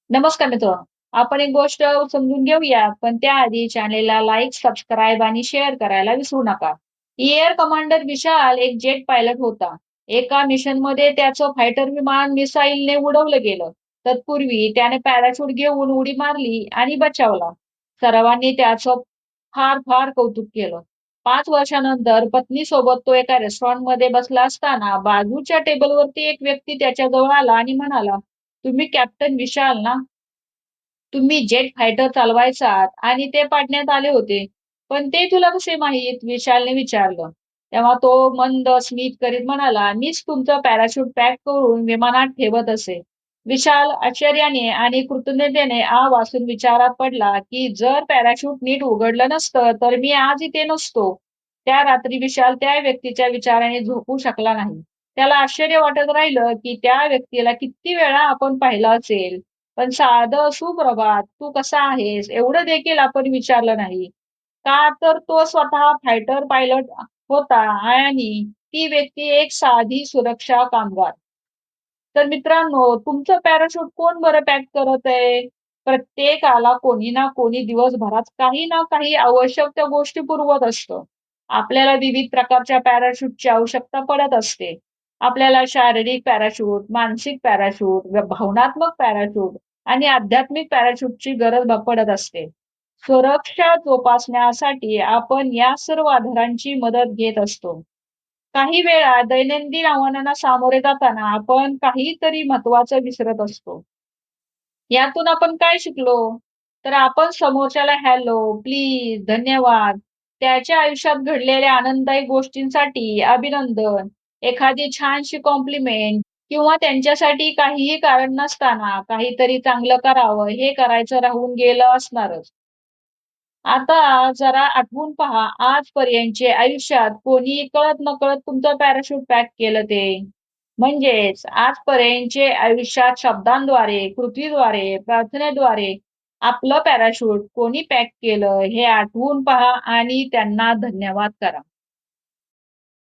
नमस्कार मित्रांनो. आपण एक गोष्ट समजून घेऊया, पण त्याआधी चॅनेलला लाईक, सबस्क्राईब आणि शेअर करायला विसरू नका. एअर कमांडर विशाल एक जेट पायलट होता. एका मिशनमध्ये त्याचं फायटर विमान मिसाईलने उडवलं गेलं. तत्पूर्वी त्याने पॅराशूट घेऊन उडी मारली आणि बचावला. सर्वांनी त्याचं फार फार कौतुक केलं. 5 वर्षानंतर पत्नीसोबत तो एका रेस्टॉरंटमध्ये बसला असताना बाजूच्या टेबलवरती एक व्यक्ती त्याच्याजवळ आला आणि म्हणाला, "तुम्ही कॅप्टन विशाल ना? तुम्ही जेट फायटर चालवायचात आणि ते पाडण्यात आले होते. पण ते तुला कसे माहीत?" विशालने विचारलं. तेव्हा तो मंद स्मित करीत म्हणाला, "मीच तुमचं पॅराशूट पॅक करून विमानात ठेवत असे." विशाल आश्चर्याने आणि कृतज्ञतेने वासून विचारात पडला, की जर पॅराशूट नीट उघडलं नसतं, तर मी आज इथे नसतो. त्या रात्री विशाल त्या व्यक्तीच्या विचाराने झोपू शकला नाही. त्याला आश्चर्य वाटत राहिलं, की त्या व्यक्तीला किती वेळा आपण पाहिलं असेल. पण साधं "सुप्रभात, तू कसा आहेस?" एवढं देखील आपण विचारलं नाही. का तर तो स्वतः फायटर पायलट होता आणि ती व्यक्ती एक साधी सुरक्षा कामगार. तर मित्रांनो, तुमचं पॅराशूट कोण बरं पॅक करत आहे? प्रत्येकाला कोणी ना कोणी दिवसभरात काही ना काही आवश्यक त्या गोष्टी पुरवत असतं. आपल्याला विविध प्रकारच्या पॅराशूटची आवश्यकता पडत असते. आपल्याला शारीरिक पॅराशूट, मानसिक पॅराशूट, भावनात्मक पॅराशूट आणि आध्यात्मिक पॅराशूटची गरज पडत असते. सुरक्षा जोपासण्यासाठी आपण या सर्व आधारांची मदत घेत असतो. काही वेळा दैनंदिन आव्हानांना सामोरे जाताना आपण काहीतरी महत्त्वाचं विसरत असतो. यातून आपण काय शिकलो? तर आपण समोरच्याला हॅलो, प्लीज, धन्यवाद, त्याच्या आयुष्यात घडलेल्या आनंददायी गोष्टींसाठी अभिनंदन, एखादी छानशी कॉम्प्लिमेंट किंवा त्यांच्यासाठी काहीही कारण नसताना काहीतरी चांगलं करावं हे करायचं राहून गेलं असणारच. आता जरा आठवून पहा आजपर्यंतचे आयुष्यात कोणी कळत-नकळत तुमचं पॅराशूट पॅक केलं ते. म्हणजेच आजपर्यंतचे आयुष्यात शब्दांद्वारे, कृतीद्वारे, प्रार्थनेद्वारे आपलं पॅराशूट कोणी पॅक केलं हे आठवून पहा आणि त्यांना धन्यवाद करा.